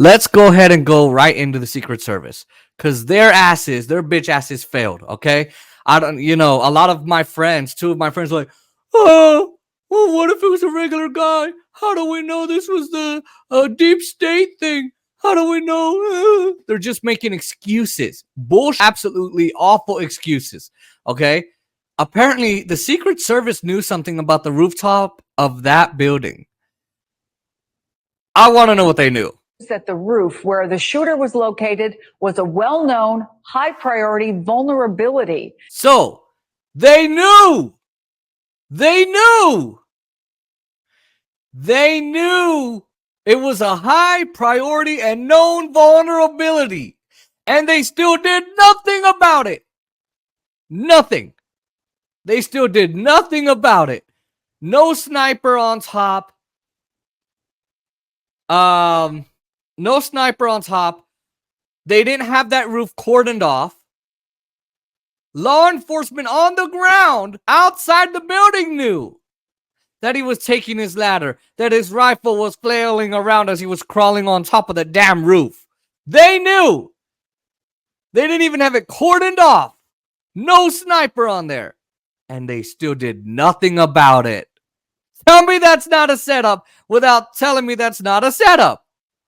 let's go ahead and go right into the Secret Service because their bitch asses failed. Okay, I don't, a lot of my friends, two of my friends, were like, oh, well, what if it was a regular guy? How do we know this was the deep state thing? How do we know? They're just making excuses, bullshit, absolutely awful excuses. Okay, apparently the Secret Service knew something about the rooftop of that building. I want to know what they knew. That the roof where the shooter was located was a well-known high-priority vulnerability. So they knew. They knew. They knew it was a high priority and known vulnerability. And they still did nothing about it. Nothing. They still did nothing about it. No sniper on top. No sniper on top. They didn't have that roof cordoned off. Law enforcement on the ground outside the building knew that he was taking his ladder, that his rifle was flailing around as he was crawling on top of the damn roof. They knew. They didn't even have it cordoned off. No sniper on there. And they still did nothing about it. Tell me that's not a setup without telling me that's not a setup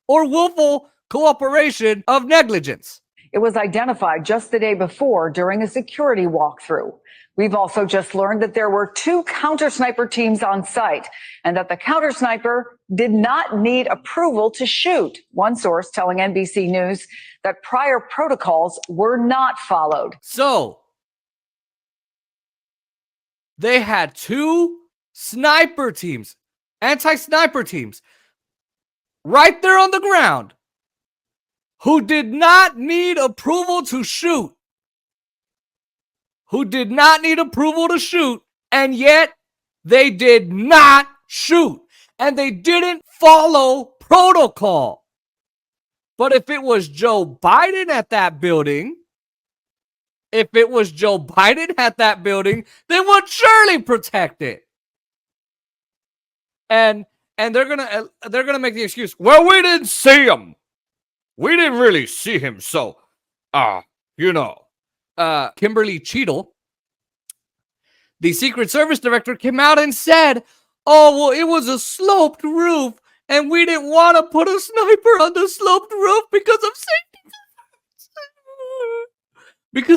or willful cooperation of negligence. It was identified just the day before during a security walkthrough. We've also just learned that there were 2 counter-sniper teams on site and that the counter-sniper did not need approval to shoot. One source telling NBC News that prior protocols were not followed. So, they had 2 sniper teams, anti-sniper teams, right there on the ground who did not need approval to shoot. Who did not need approval to shoot, and yet they did not shoot. And they didn't follow protocol. But if it was Joe Biden at that building, they would surely protect it. And they're gonna make the excuse, well, we didn't see him. We didn't really see him, so Kimberly Cheadle, the Secret Service director, came out and said, oh, well, it was a sloped roof, and we didn't want to put a sniper on the sloped roof because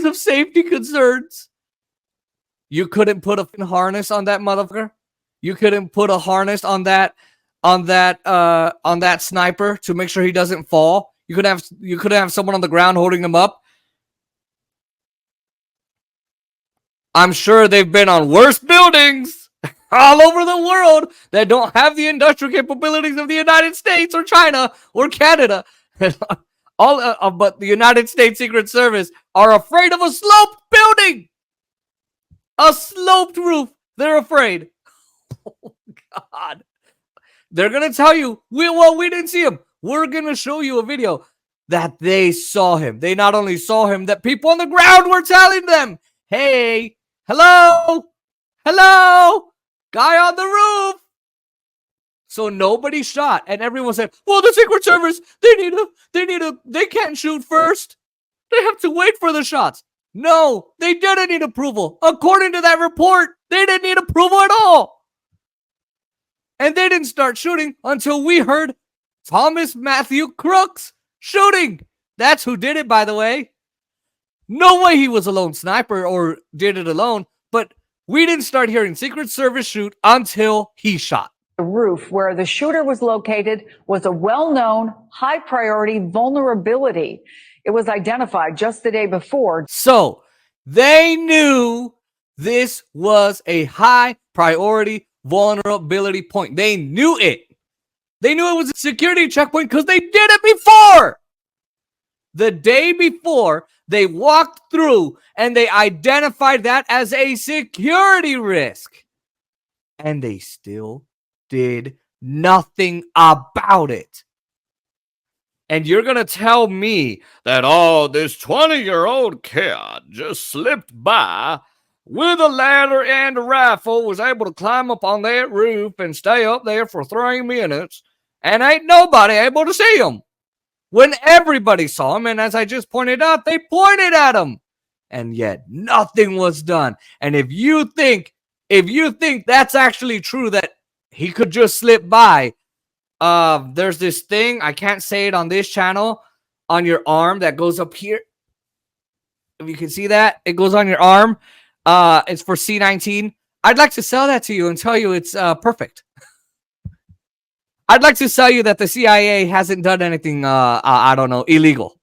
of safety concerns. You couldn't put a harness on that motherfucker? You couldn't put a harness on that sniper to make sure he doesn't fall? You could have someone on the ground holding him up? I'm sure they've been on worse buildings all over the world that don't have the industrial capabilities of the United States or China or Canada. But the United States Secret Service are afraid of a sloped building. A sloped roof. They're afraid. Oh, God. They're going to tell you, we didn't see him. We're going to show you a video that they saw him. They not only saw him, that people on the ground were telling them, hey, hello, guy on the roof. So nobody shot, and everyone said, well, the Secret Service, they can't shoot first. They have to wait for the shots. No, they didn't need approval. According to that report, they didn't need approval at all. And they didn't start shooting until we heard Thomas Matthew Crooks shooting. That's who did it, by the way. No way he was a lone sniper or did it alone, but we didn't start hearing Secret Service shoot until he shot. The roof where the shooter was located was a well-known high-priority vulnerability. It was identified just the day before. So they knew this was a high-priority vulnerability point. They knew it. They knew it was a security checkpoint because they did it before. The day before, they walked through and they identified that as a security risk. And they still did nothing about it. And you're going to tell me that, oh, this 20-year-old kid just slipped by with a ladder and a rifle, was able to climb up on that roof and stay up there for 3 minutes, and ain't nobody able to see him. when everybody saw him. And as I just pointed out, they pointed at him, and yet nothing was done. And if you think that's actually true, that he could just slip by, there's this thing, I can't say it on this channel, on your arm that goes up here. If you can see that, it goes on your arm. It's for C-19. I'd like to sell that to you and tell you it's perfect. I'd like to sell you that the CIA hasn't done anything, I don't know, illegal.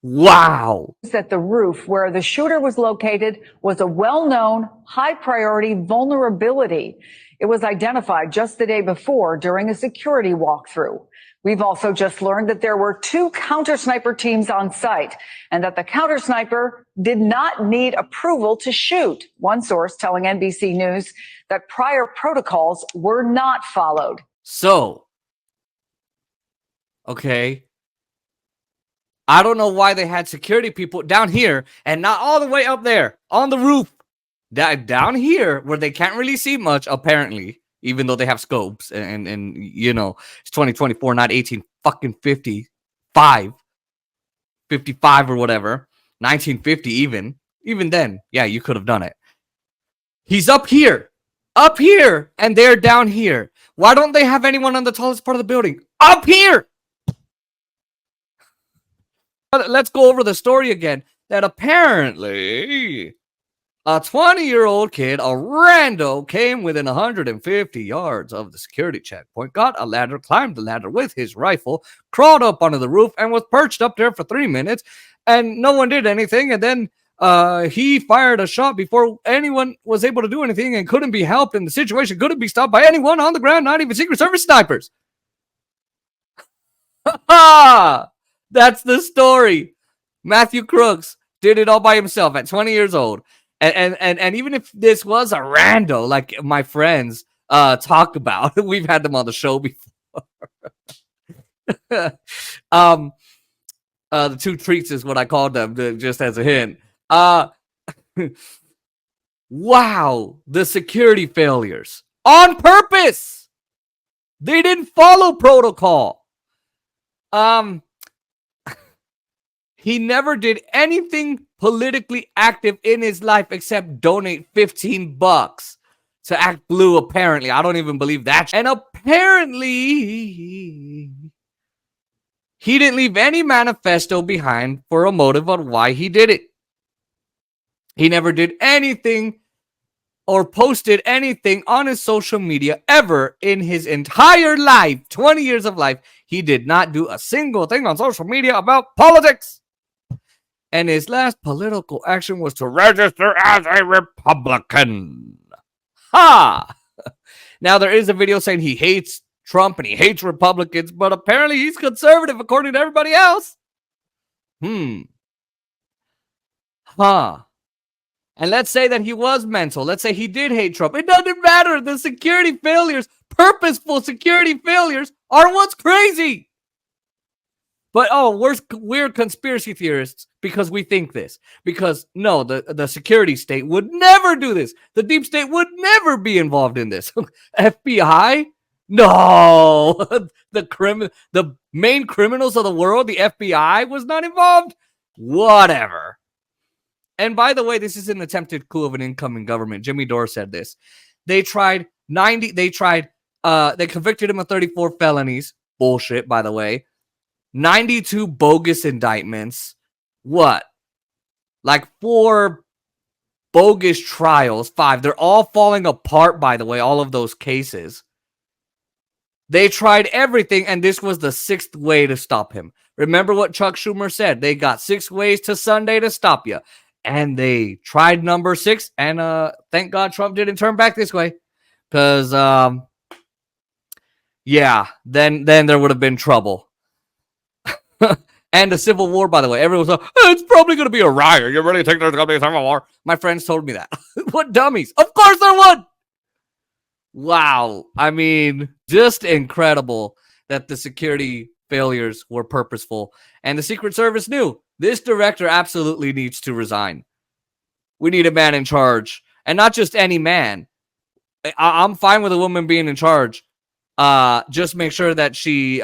Wow. That the roof where the shooter was located was a well-known, high-priority vulnerability. It was identified just the day before during a security walkthrough. We've also just learned that there were 2 counter-sniper teams on site and that the counter-sniper did not need approval to shoot. One source telling NBC News that prior protocols were not followed. So, okay, I don't know why they had security people down here and not all the way up there on the roof. Down here where they can't really see much, apparently, even though they have scopes and you know, it's 2024, not 1855, 55 or whatever, 1950 even then, yeah, you could have done it. He's up here, and they're down here. Why don't they have anyone on the tallest part of the building? Up here! Let's go over the story again. That apparently a 20-year-old kid, a rando, came within 150 yards of the security checkpoint, got a ladder, climbed the ladder with his rifle, crawled up onto the roof, and was perched up there for 3 minutes, and no one did anything, and then he fired a shot before anyone was able to do anything and couldn't be helped, and the situation couldn't be stopped by anyone on the ground, not even Secret Service snipers. That's the story. Matthew Crooks did it all by himself at 20 years old. And even if this was a rando, like my friends talk about, we've had them on the show before. The 2 treats is what I called them, just as a hint. Wow, the security failures on purpose. They didn't follow protocol. He never did anything politically active in his life except donate $15 to Act Blue, apparently. I don't even believe that. And apparently, he didn't leave any manifesto behind for a motive on why he did it. He never did anything or posted anything on his social media ever in his entire life, 20 years of life. He did not do a single thing on social media about politics. And his last political action was to register as a Republican. Ha! Now, there is a video saying he hates Trump and he hates Republicans, but apparently he's conservative according to everybody else. Huh. And let's say that he was mental. Let's say he did hate Trump. It doesn't matter. The security failures, purposeful security failures, are what's crazy. But, we're conspiracy theorists because we think this. Because, no, the security state would never do this. The deep state would never be involved in this. FBI? No. The main criminals of the world, the FBI, was not involved? Whatever. And by the way, this is an attempted coup of an incoming government. Jimmy Dore said this. They convicted him of 34 felonies. Bullshit, by the way. 92 bogus indictments. What? Like 4 bogus trials. 5. They're all falling apart, by the way, all of those cases. They tried everything, and this was the 6th way to stop him. Remember what Chuck Schumer said. They got 6 ways to Sunday to stop you. And they tried number 6, and thank God Trump didn't turn back this way. Because, yeah, then there would have been trouble. And a civil war, by the way. Everyone's like, it's probably going to be a riot. You really think there's going to be a civil war? My friends told me that. What dummies. Of course there would. Wow. I mean, just incredible that the security failures were purposeful. And the Secret Service knew this director absolutely needs to resign. We need a man in charge. And not just any man. I'm fine with a woman being in charge. Just make sure that she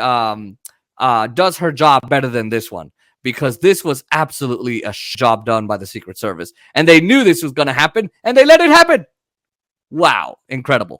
does her job better than this one, because this was absolutely a job done by the Secret Service, and they knew this was going to happen, and they let it happen. Wow, incredible.